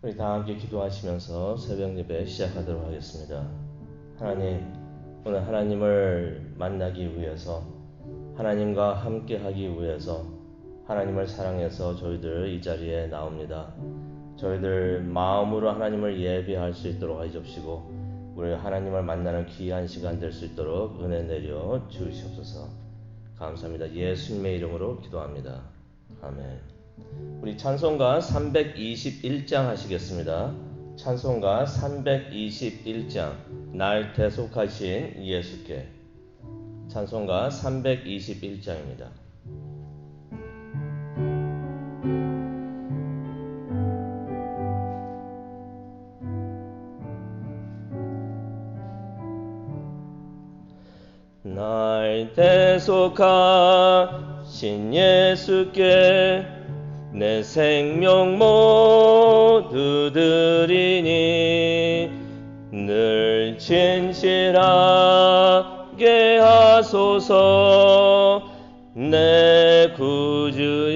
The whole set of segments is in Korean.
우리 다 함께 기도하시면서 새벽 예배 시작하도록 하겠습니다. 하나님, 오늘 하나님을 만나기 위해서, 하나님과 함께 하기 위해서, 하나님을 사랑해서 저희들 이 자리에 나옵니다. 저희들 마음으로 하나님을 예배할 수 있도록 하시옵시고, 우리 하나님을 만나는 귀한 시간 될 수 있도록 은혜 내려 주시옵소서. 감사합니다. 예수님의 이름으로 기도합니다. 아멘. 우리 찬송가 321장 하시겠습니다. 찬송가 321장, 날 대속하신 예수께. 찬송가 321장입니다. 날 대속하신 예수께 내 생명 모두 드리니 늘 진실하게 하소서. 내 구주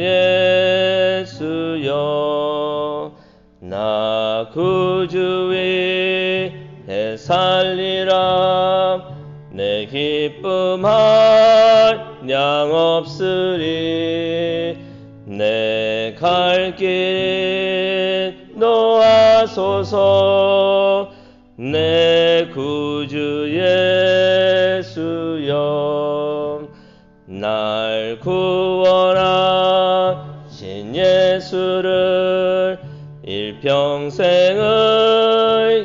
예수여, 나 구주 위해 살리라. 내 기쁨 한량 없으리. 내 갈 길 인도하소서. 내 구주 예수여, 날 구원하신 예수를 일평생을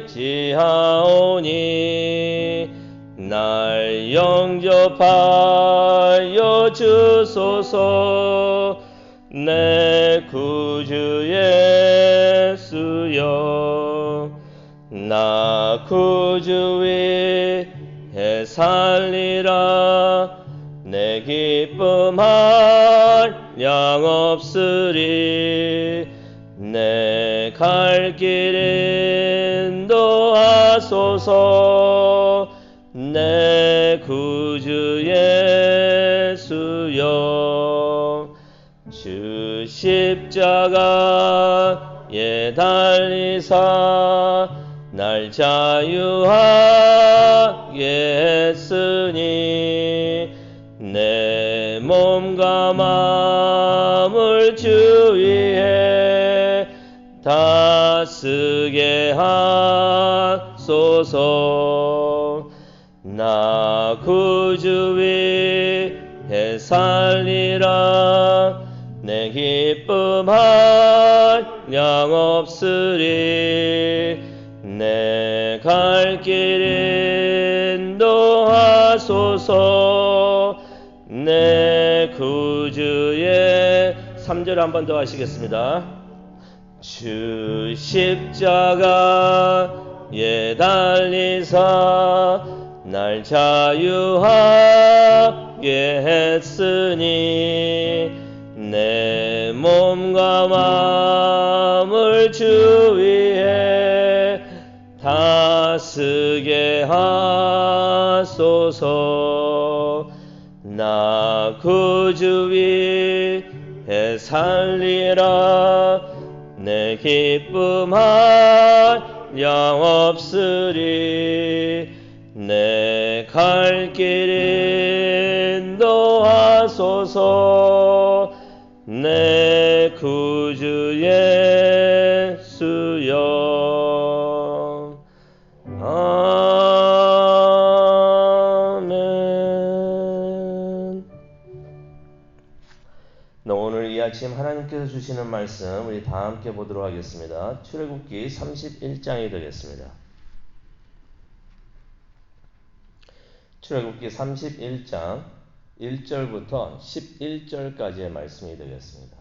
지하오니 날 영접하여 주소서. 내 구주 예수여, 나 구주 위해 살리라. 내 기쁨 한량 없으리. 내 갈 길 인도하소서. 내 구주 예수여, 주 십자가에 달리사 날 자유하게 했으니 내 몸과 마음을 주 위에 다쓰게 하소서. 나 구주 위해 살리라. 내 기쁨 한량 없으리. 내 갈 길 인도하소서. 내 구주의 3절 한 번 더 하시겠습니다. 주 십자가에 달리사 날 자유하게 했으니 내 몸과 마음을 주 위에 다쓰게 하소서. 나 구주 위해 살리라. 내 기쁨 한량 없으리. 내 갈 길 인도하소서. 내 구주 예수여. 아멘. 오늘 이 아침 하나님께서 주시는 말씀 우리 다 함께 보도록 하겠습니다. 출애굽기 31장이 되겠습니다. 출애굽기 31장 1절부터 11절까지의 말씀이 되겠습니다.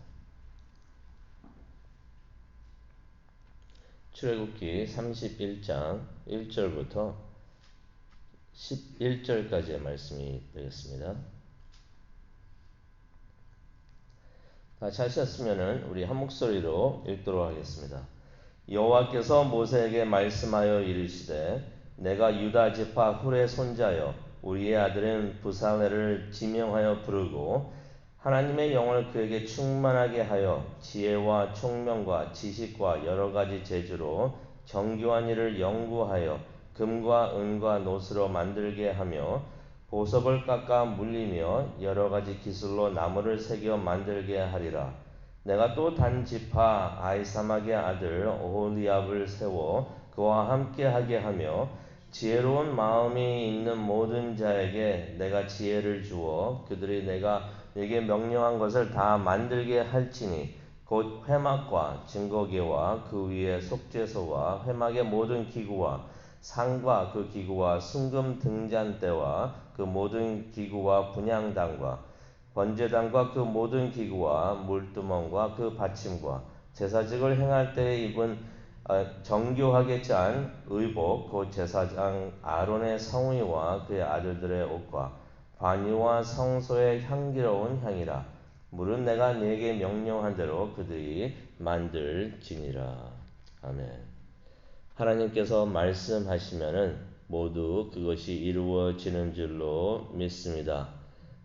출애굽기 31장 1절부터 11절까지의 말씀이 되겠습니다. 같이 하셨으면 우리 한 목소리로 읽도록 하겠습니다. 여호와께서 모세에게 말씀하여 이르시되 내가 유다 지파 훌의 손자여 우리의 아들은 부살엘을 지명하여 부르고 하나님의 영을 그에게 충만하게 하여 지혜와 총명과 지식과 여러 가지 재주로 정교한 일을 연구하여 금과 은과 노스로 만들게 하며 보석을 깎아 물리며 여러 가지 기술로 나무를 새겨 만들게 하리라. 내가 또 단 지파 아이사막의 아들 오홀리압을 세워 그와 함께 하게 하며 지혜로운 마음이 있는 모든 자에게 내가 지혜를 주어 그들이 내가 네게 명령한 것을 다 만들게 할지니 곧 회막과 증거계와 그 위에 속죄소와 회막의 모든 기구와 상과 그 기구와 순금 등잔대와 그 모든 기구와 분향단과 번제단과 그 모든 기구와 물두멍과 그 받침과 제사직을 행할 때에 입은 정교하게 짠 의복 곧 제사장 아론의 성의와 그의 아들들의 옷과 관유와 성소의 향기로운 향이라. 물은 내가 네게 명령한 대로 그들이 만들지니라. 아멘. 하나님께서 말씀하시면은 모두 그것이 이루어지는 줄로 믿습니다.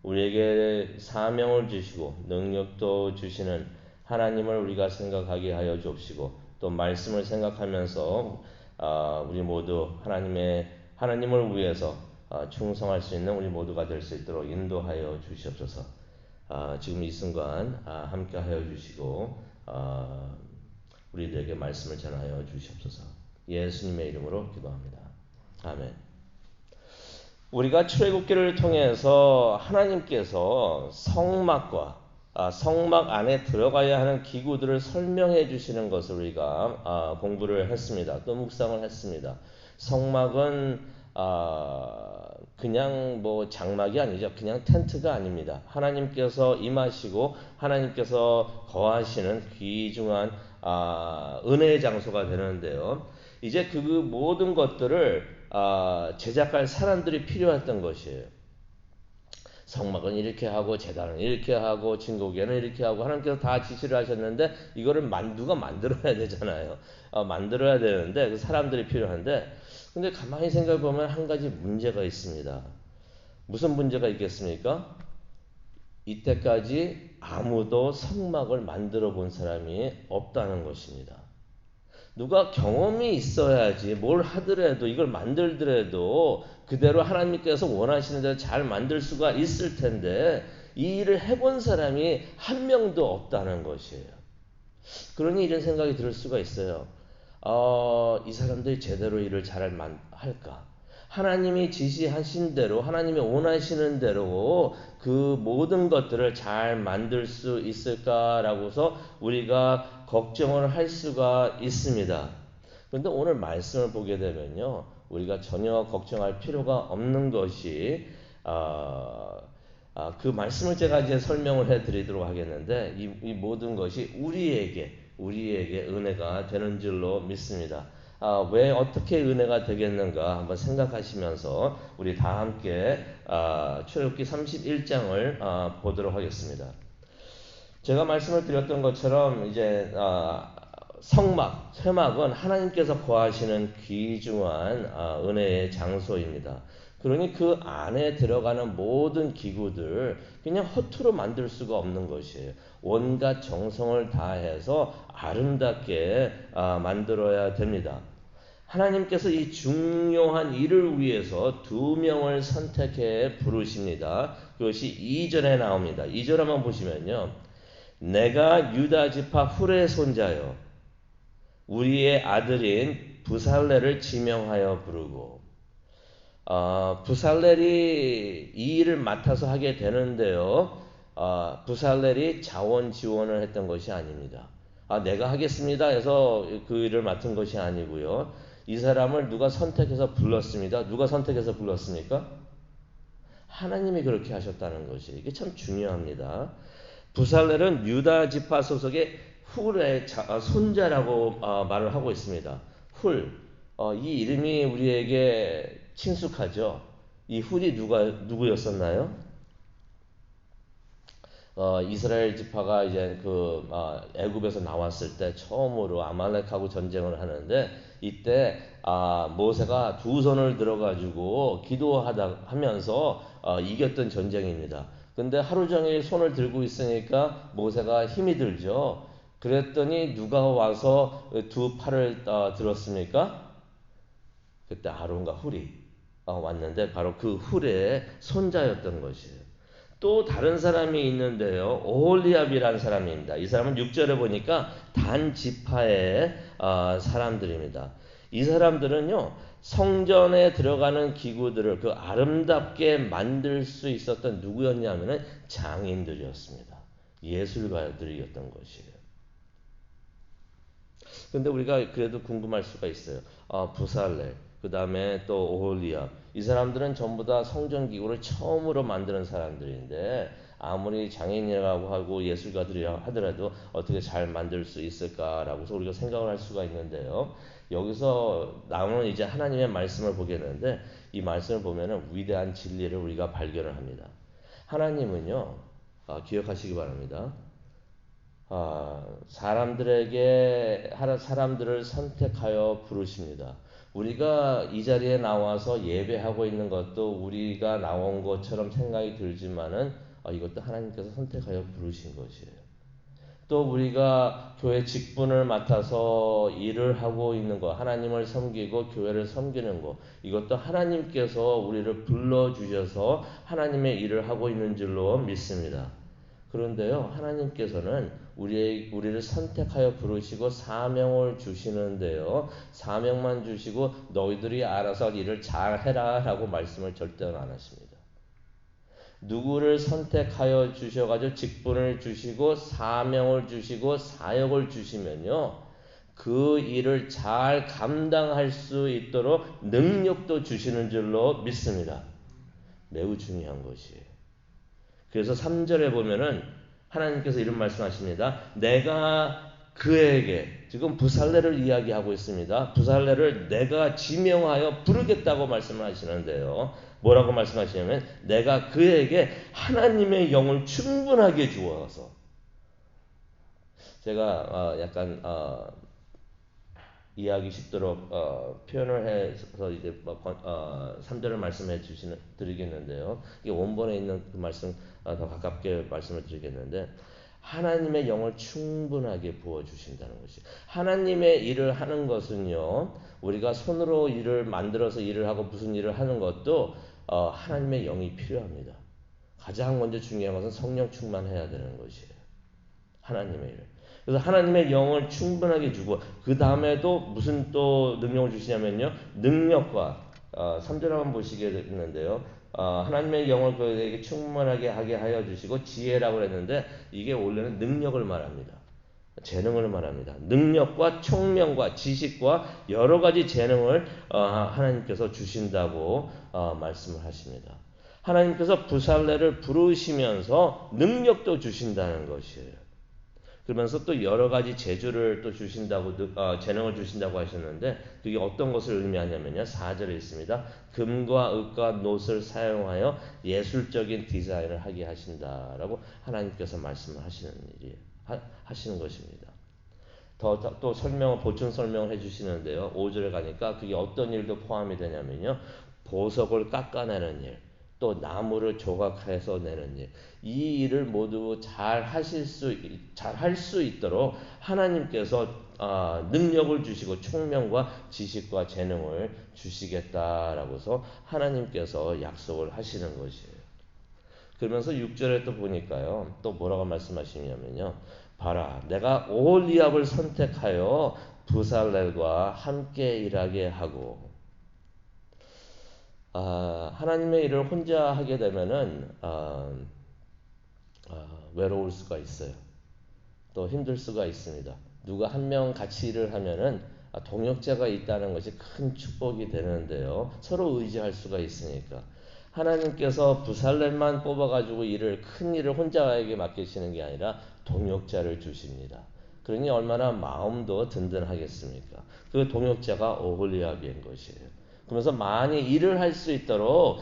우리에게 사명을 주시고 능력도 주시는 하나님을 우리가 생각하게 하여 주옵시고 또 말씀을 생각하면서 우리 모두 하나님을 위해서 충성할 수 있는 우리 모두가 될 수 있도록 인도하여 주시옵소서. 지금 이 순간 함께하여 주시고 우리들에게 말씀을 전하여 주시옵소서. 예수님의 이름으로 기도합니다. 아멘. 우리가 출애굽기를 통해서 하나님께서 성막과 성막 안에 들어가야 하는 기구들을 설명해 주시는 것을 우리가 공부를 했습니다. 또 묵상을 했습니다. 성막은 그냥 뭐 장막이 아니죠. 그냥 텐트가 아닙니다. 하나님께서 임하시고 하나님께서 거하시는 귀중한 은혜의 장소가 되는데요. 이제 그 모든 것들을 제작할 사람들이 필요했던 것이에요. 성막은 이렇게 하고 제단은 이렇게 하고 증거궤는 이렇게 하고 하나님께서 다 지시를 하셨는데 이거를 누가 만들어야 되잖아요. 만들어야 되는데 그 사람들이 필요한데 근데 가만히 생각해 보면 한 가지 문제가 있습니다. 무슨 문제가 있겠습니까? 이때까지 아무도 성막을 만들어 본 사람이 없다는 것입니다. 누가 경험이 있어야지 뭘 하더라도 이걸 만들더라도 그대로 하나님께서 원하시는 대로 잘 만들 수가 있을 텐데 이 일을 해본 사람이 한 명도 없다는 것이에요. 그러니 이런 생각이 들 수가 있어요. 이 사람들이 제대로 일을 잘 할까? 하나님이 지시하신 대로 하나님이 원하시는 대로 그 모든 것들을 잘 만들 수 있을까라고서 우리가 걱정을 할 수가 있습니다. 그런데 오늘 말씀을 보게 되면요, 우리가 전혀 걱정할 필요가 없는 것이 그 말씀을 제가 이제 설명을 해드리도록 하겠는데 이 모든 것이 우리에게 은혜가 되는 줄로 믿습니다. 왜 어떻게 은혜가 되겠는가 한번 생각하시면서 우리 다 함께 출애굽기 31장을 보도록 하겠습니다. 제가 말씀을 드렸던 것처럼 이제 회막은 하나님께서 거하시는 귀중한 은혜의 장소입니다. 그러니 그 안에 들어가는 모든 기구들 그냥 허투루 만들 수가 없는 것이에요. 온갖 정성을 다해서 아름답게 만들어야 됩니다. 하나님께서 이 중요한 일을 위해서 2명을 선택해 부르십니다. 그것이 2절에 나옵니다. 2절 한번 보시면요. 내가 유다 지파 훌의 손자여 우리의 아들인 부살렐을 지명하여 부르고 부살렐이 이 일을 맡아서 하게 되는데요. 부살렐이 자원 지원을 했던 것이 아닙니다. 내가 하겠습니다 해서 그 일을 맡은 것이 아니고요. 이 사람을 누가 선택해서 불렀습니다. 누가 선택해서 불렀습니까? 하나님이 그렇게 하셨다는 것이 이게 참 중요합니다. 부살렐은 유다 지파 소속의 훌의 손자라고 말을 하고 있습니다. 훌, 이 이름이 우리에게 친숙하죠. 이 훌이 누구였었나요? 이스라엘 지파가 이제 애굽에서 나왔을 때 처음으로 아말렉하고 전쟁을 하는데 이때 모세가 2손을 들어가지고 기도하면서 이겼던 전쟁입니다. 근데 하루 종일 손을 들고 있으니까 모세가 힘이 들죠. 그랬더니 누가 와서 두 팔을 들었습니까? 그때 아론과 훌이 왔는데 바로 그 훌의 손자였던 것이에요. 또 다른 사람이 있는데요. 오홀리압이라는 사람입니다. 이 사람은 6절에 보니까 단 지파의 사람들입니다. 이 사람들은요. 성전에 들어가는 기구들을 그 아름답게 만들 수 있었던 누구였냐면은 장인들이었습니다. 예술가들이었던 것이에요. 근데 우리가 그래도 궁금할 수가 있어요. 부살렐, 그 다음에 또 오홀리압. 이 사람들은 전부 다 성전 기구를 처음으로 만드는 사람들인데 아무리 장인이라고 하고 예술가들이라고 하더라도 어떻게 잘 만들 수 있을까라고 해서 우리가 생각을 할 수가 있는데요. 여기서 나오는 이제 하나님의 말씀을 보겠는데 이 말씀을 보면은 위대한 진리를 우리가 발견을 합니다. 하나님은요, 기억하시기 바랍니다. 사람들을 선택하여 부르십니다. 우리가 이 자리에 나와서 예배하고 있는 것도 우리가 나온 것처럼 생각이 들지만은 이것도 하나님께서 선택하여 부르신 것이에요. 또 우리가 교회 직분을 맡아서 일을 하고 있는 것, 하나님을 섬기고 교회를 섬기는 것, 이것도 하나님께서 우리를 불러주셔서 하나님의 일을 하고 있는 줄로 믿습니다. 그런데요, 하나님께서는 우리를 선택하여 부르시고 사명을 주시는데요, 사명만 주시고 너희들이 알아서 일을 잘 해라 라고 말씀을 절대로 안 하십니다. 누구를 선택하여 주셔가지고 직분을 주시고 사명을 주시고 사역을 주시면요, 그 일을 잘 감당할 수 있도록 능력도 주시는 줄로 믿습니다. 매우 중요한 것이에요. 그래서 3절에 보면은 하나님께서 이런 말씀하십니다. 내가 그에게, 지금 부살레를 이야기하고 있습니다. 부살레를 내가 지명하여 부르겠다고 말씀을 하시는데요. 뭐라고 말씀하시냐면 내가 그에게 하나님의 영을 충분하게 주어서, 제가 약간 이해하기 쉽도록 표현을 해서 이제 3절을 말씀해 드리겠는데요. 이게 원본에 있는 그 말씀 더 가깝게 말씀을 드리겠는데, 하나님의 영을 충분하게 부어 주신다는 것이. 하나님의 일을 하는 것은요, 우리가 손으로 일을 만들어서 일을 하고 무슨 일을 하는 것도 하나님의 영이 필요합니다. 가장 먼저 중요한 것은 성령 충만해야 되는 것이에요. 하나님의 일. 그래서 하나님의 영을 충분하게 주고 그 다음에도 무슨 또 능력을 주시냐면요. 능력과 3절 한번 보시게 되는데요. 하나님의 영을 그에게 충만하게 하게 하여 주시고 지혜라고 했는데 이게 원래는 능력을 말합니다. 재능을 말합니다. 능력과 총명과 지식과 여러 가지 재능을 하나님께서 주신다고 말씀을 하십니다. 하나님께서 부살레를 부르시면서 능력도 주신다는 것이에요. 그러면서 또 여러 가지 재주를 또 주신다고, 재능을 주신다고 하셨는데, 그게 어떤 것을 의미하냐면요. 4절에 있습니다. 금과 읍과 놋을 사용하여 예술적인 디자인을 하게 하신다라고 하나님께서 말씀을 하시는 것입니다. 또 보충 설명을 해주시는데요. 5절에 가니까 그게 어떤 일도 포함이 되냐면요. 보석을 깎아내는 일, 또 나무를 조각해서 내는 일, 이 일을 모두 잘 할 수 있도록 하나님께서 능력을 주시고 총명과 지식과 재능을 주시겠다라고서 하나님께서 약속을 하시는 것이에요. 그러면서 6절에 또 보니까요, 또 뭐라고 말씀하시냐면요, 봐라, 내가 오홀리압을 선택하여 부살렐과 함께 일하게 하고, 하나님의 일을 혼자 하게 되면은 외로울 수가 있어요. 또 힘들 수가 있습니다. 누가 한 명 같이 일을 하면은 동역자가 있다는 것이 큰 축복이 되는데요. 서로 의지할 수가 있으니까. 하나님께서 부살렘만 뽑아가지고 큰 일을 혼자에게 맡기시는 게 아니라 동역자를 주십니다. 그러니 얼마나 마음도 든든하겠습니까? 그 동역자가 오홀리압인 것이에요. 그러면서 많이 일을 할 수 있도록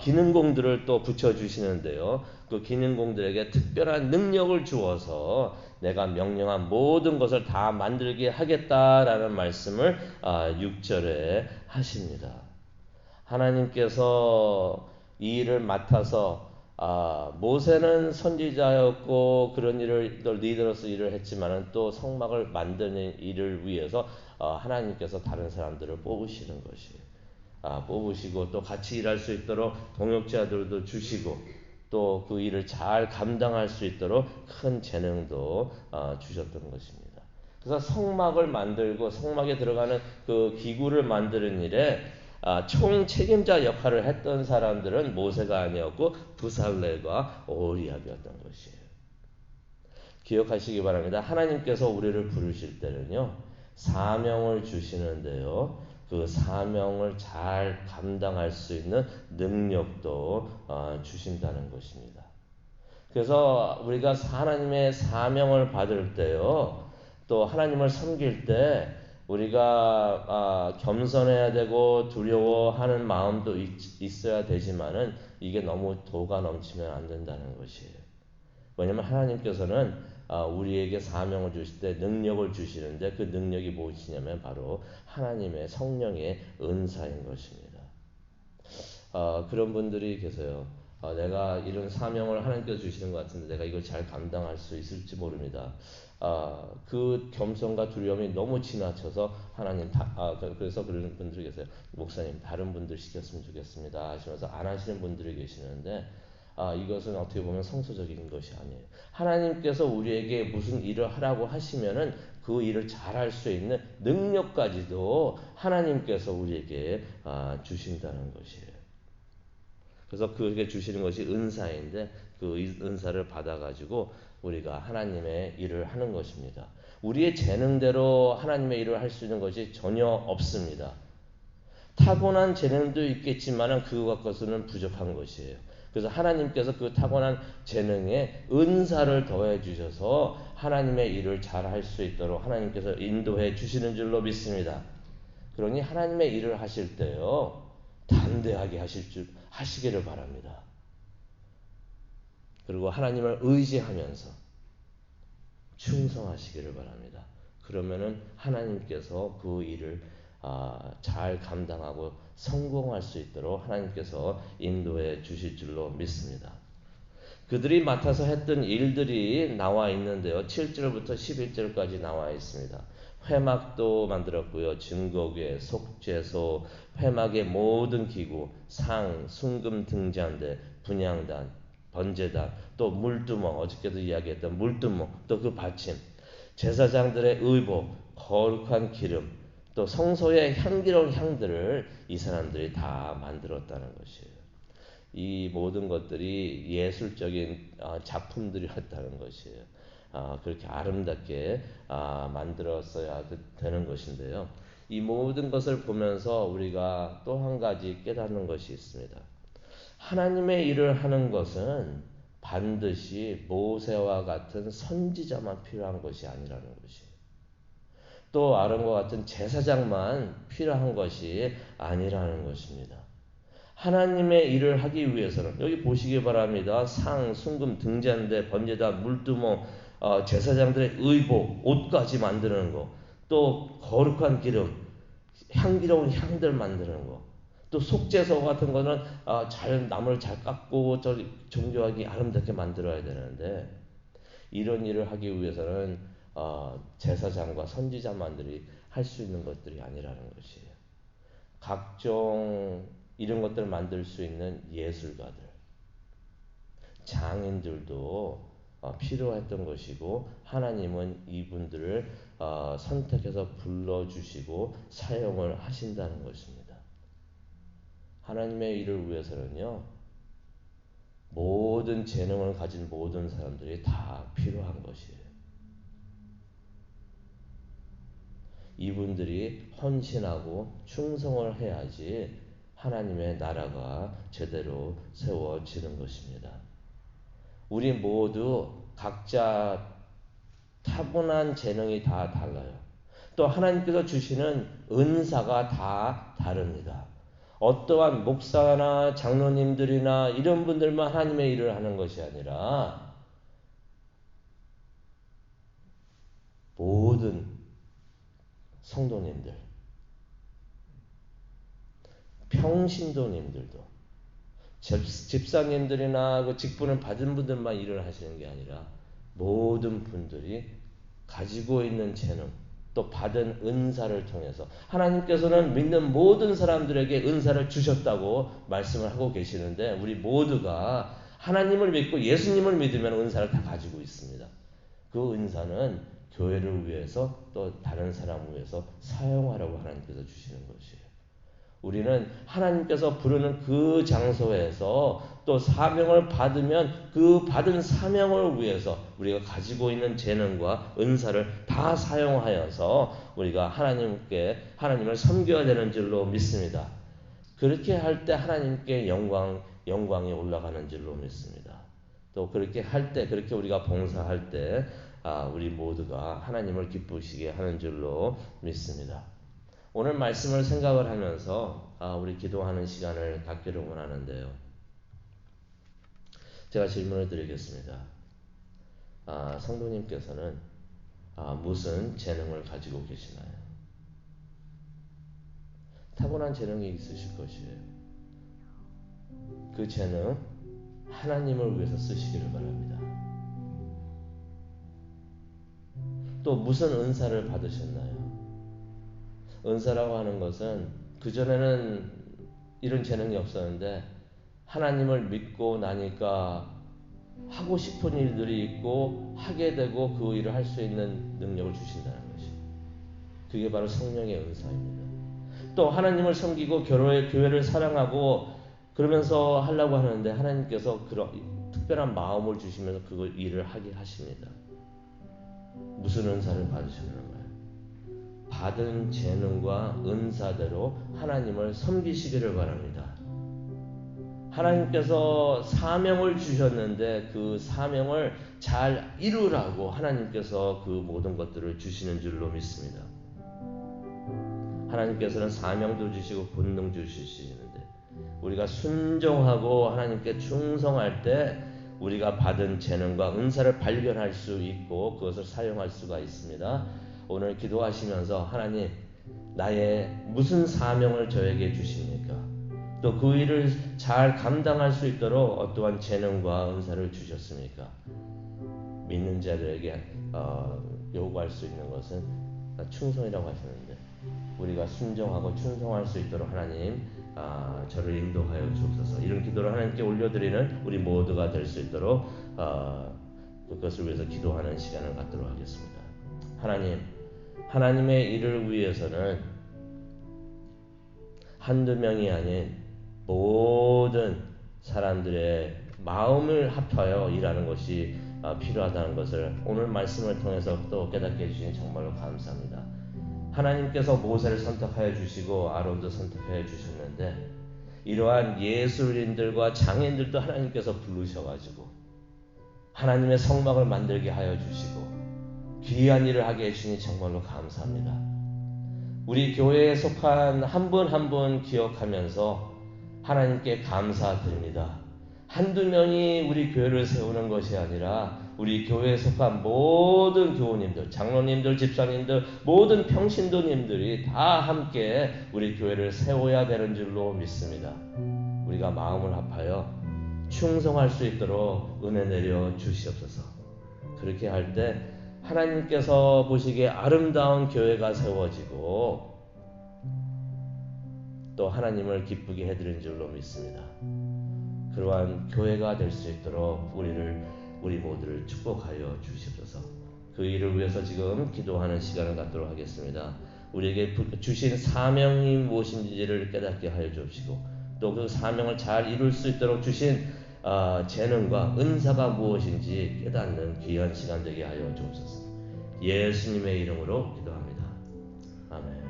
기능공들을 또 붙여주시는데요. 그 기능공들에게 특별한 능력을 주어서 내가 명령한 모든 것을 다 만들게 하겠다라는 말씀을 6절에 하십니다. 하나님께서 이 일을 맡아서 모세는 선지자였고 그런 일을 리더로서 일을 했지만은 또 성막을 만드는 일을 위해서 하나님께서 다른 사람들을 뽑으시는 것이에요. 뽑으시고 또 같이 일할 수 있도록 동역자들도 주시고 또 그 일을 잘 감당할 수 있도록 큰 재능도 주셨던 것입니다. 그래서 성막을 만들고 성막에 들어가는 그 기구를 만드는 일에 총 책임자 역할을 했던 사람들은 모세가 아니었고 부살레가 오홀리압이었던 것이에요. 기억하시기 바랍니다. 하나님께서 우리를 부르실 때는요, 사명을 주시는데요, 그 사명을 잘 감당할 수 있는 능력도 주신다는 것입니다. 그래서 우리가 하나님의 사명을 받을 때요, 또 하나님을 섬길 때 우리가 겸손해야 되고 두려워하는 마음도 있어야 되지만은 이게 너무 도가 넘치면 안 된다는 것이에요. 왜냐하면 하나님께서는 우리에게 사명을 주실 때 능력을 주시는데 그 능력이 무엇이냐면 바로 하나님의 성령의 은사인 것입니다. 그런 분들이 계세요. 내가 이런 사명을 하나님께서 주시는 것 같은데 내가 이걸 잘 감당할 수 있을지 모릅니다. 그 겸손과 두려움이 너무 지나쳐서 하나님 그래서 그런 분들이 계세요. 목사님 다른 분들 시켰으면 좋겠습니다 하시면서 안 하시는 분들이 계시는데 이것은 어떻게 보면 성소적인 것이 아니에요. 하나님께서 우리에게 무슨 일을 하라고 하시면은 그 일을 잘할 수 있는 능력까지도 하나님께서 우리에게 주신다는 것이에요. 그래서 그에게 주시는 것이 은사인데 그 은사를 받아가지고 우리가 하나님의 일을 하는 것입니다. 우리의 재능대로 하나님의 일을 할 수 있는 것이 전혀 없습니다. 타고난 재능도 있겠지만 그것과는 부족한 것이에요. 그래서 하나님께서 그 타고난 재능에 은사를 더해 주셔서 하나님의 일을 잘 할 수 있도록 하나님께서 인도해 주시는 줄로 믿습니다. 그러니 하나님의 일을 하실 때요, 담대하게 하시기를 바랍니다. 그리고 하나님을 의지하면서 충성하시기를 바랍니다. 그러면은 하나님께서 그 일을 잘 감당하고 성공할 수 있도록 하나님께서 인도해 주실 줄로 믿습니다. 그들이 맡아서 했던 일들이 나와 있는데요. 7절부터 11절까지 나와 있습니다. 회막도 만들었고요. 증거궤, 속죄소, 회막의 모든 기구, 상, 순금 등잔대, 분향단, 번제단, 또 물두멍, 어저께도 이야기했던 물두멍, 또 그 받침, 제사장들의 의복, 거룩한 기름, 또 성소의 향기로운 향들을 이 사람들이 다 만들었다는 것이에요. 이 모든 것들이 예술적인 작품들이었다는 것이에요. 그렇게 아름답게 만들었어야 되는 것인데요. 이 모든 것을 보면서 우리가 또 한 가지 깨닫는 것이 있습니다. 하나님의 일을 하는 것은 반드시 모세와 같은 선지자만 필요한 것이 아니라는 것이에요. 또 아론과 같은 제사장만 필요한 것이 아니라는 것입니다. 하나님의 일을 하기 위해서는 여기 보시기 바랍니다. 상, 순금, 등잔대, 번제단, 물두멍, 제사장들의 의복, 옷까지 만드는 거, 또 거룩한 기름, 향기로운 향들 만드는 거, 또 속죄소 같은 거는 잘 나무를 잘 깎고 정교하게 아름답게 만들어야 되는데 이런 일을 하기 위해서는 제사장과 선지자만들이 할 수 있는 것들이 아니라는 것이에요. 각종 이런 것들을 만들 수 있는 예술가들, 장인들도 필요했던 것이고 하나님은 이분들을 선택해서 불러주시고 사용을 하신다는 것입니다. 하나님의 일을 위해서는요, 모든 재능을 가진 모든 사람들이 다 필요한 것이에요. 이분들이 헌신하고 충성을 해야지 하나님의 나라가 제대로 세워지는 것입니다. 우리 모두 각자 타고난 재능이 다 달라요. 또 하나님께서 주시는 은사가 다 다릅니다. 어떠한 목사나 장로님들이나 이런 분들만 하나님의 일을 하는 것이 아니라 모든 성도님들, 평신도님들도 집사님들이나 그 직분을 받은 분들만 일을 하시는 게 아니라 모든 분들이 가지고 있는 재능 또 받은 은사를 통해서 하나님께서는 믿는 모든 사람들에게 은사를 주셨다고 말씀을 하고 계시는데 우리 모두가 하나님을 믿고 예수님을 믿으면 은사를 다 가지고 있습니다. 그 은사는 교회를 위해서 또 다른 사람을 위해서 사용하라고 하나님께서 주시는 것이에요. 우리는 하나님께서 부르는 그 장소에서 또 사명을 받으면 그 받은 사명을 위해서 우리가 가지고 있는 재능과 은사를 다 사용하여서 우리가 하나님을 섬겨야 되는 줄로 믿습니다. 그렇게 할 때 하나님께 영광이 올라가는 줄로 믿습니다. 또 그렇게 할 때, 그렇게 우리가 봉사할 때 우리 모두가 하나님을 기쁘시게 하는 줄로 믿습니다. 오늘 말씀을 생각을 하면서 우리 기도하는 시간을 갖기를 원하는데요. 제가 질문을 드리겠습니다. 성도님께서는 무슨 재능을 가지고 계시나요? 타고난 재능이 있으실 것이에요. 그 재능 하나님을 위해서 쓰시기를 바랍니다. 또 무슨 은사를 받으셨나요? 은사라고 하는 것은 그전에는 이런 재능이 없었는데 하나님을 믿고 나니까 하고 싶은 일들이 있고 하게 되고 그 일을 할 수 있는 능력을 주신다는 것이. 그게 바로 성령의 은사입니다. 또 하나님을 섬기고 교회를 사랑하고 그러면서 하려고 하는데 하나님께서 그런 특별한 마음을 주시면서 그 일을 하게 하십니다. 무슨 은사를 받으셨는가요? 받은 재능과 은사대로 하나님을 섬기시기를 바랍니다. 하나님께서 사명을 주셨는데 그 사명을 잘 이루라고 하나님께서 그 모든 것들을 주시는 줄로 믿습니다. 하나님께서는 사명도 주시고 본능 주시는데 우리가 순종하고 하나님께 충성할 때 우리가 받은 재능과 은사를 발견할 수 있고 그것을 사용할 수가 있습니다. 오늘 기도하시면서 하나님 나의 무슨 사명을 저에게 주십니까? 또 그 일을 잘 감당할 수 있도록 어떠한 재능과 은사를 주셨습니까? 믿는 자들에게 요구할 수 있는 것은 충성이라고 하셨는데 우리가 순종하고 충성할 수 있도록 하나님 저를 인도하여 주옵소서. 이런 기도를 하나님께 올려드리는 우리 모두가 될 수 있도록 그것을 위해서 기도하는 시간을 갖도록 하겠습니다. 하나님의 일을 위해서는 한두 명이 아닌 모든 사람들의 마음을 합하여 일하는 것이 필요하다는 것을 오늘 말씀을 통해서 또 깨닫게 해주시니 정말로 감사합니다. 하나님께서 모세를 선택하여 주시고 아론도 선택하여 주셨는데 이러한 예술인들과 장인들도 하나님께서 부르셔가지고 하나님의 성막을 만들게 하여 주시고 귀한 일을 하게 해주시니 정말로 감사합니다. 우리 교회에 속한 한 분 한 분 기억하면서 하나님께 감사드립니다. 한두 명이 우리 교회를 세우는 것이 아니라 우리 교회에 속한 모든 교우님들, 장로님들, 집사님들, 모든 평신도님들이 다 함께 우리 교회를 세워야 되는 줄로 믿습니다. 우리가 마음을 합하여 충성할 수 있도록 은혜 내려 주시옵소서. 그렇게 할 때 하나님께서 보시기에 아름다운 교회가 세워지고 또 하나님을 기쁘게 해드린 줄로 믿습니다. 그러한 교회가 될 수 있도록 우리 모두를 축복하여 주시옵소서. 그 일을 위해서 지금 기도하는 시간을 갖도록 하겠습니다. 우리에게 주신 사명이 무엇인지를 깨닫게 하여 주시고 또 그 사명을 잘 이룰 수 있도록 주신 재능과 은사가 무엇인지 깨닫는 귀한 시간 되게 하여 주옵소서. 예수님의 이름으로 기도합니다. 아멘.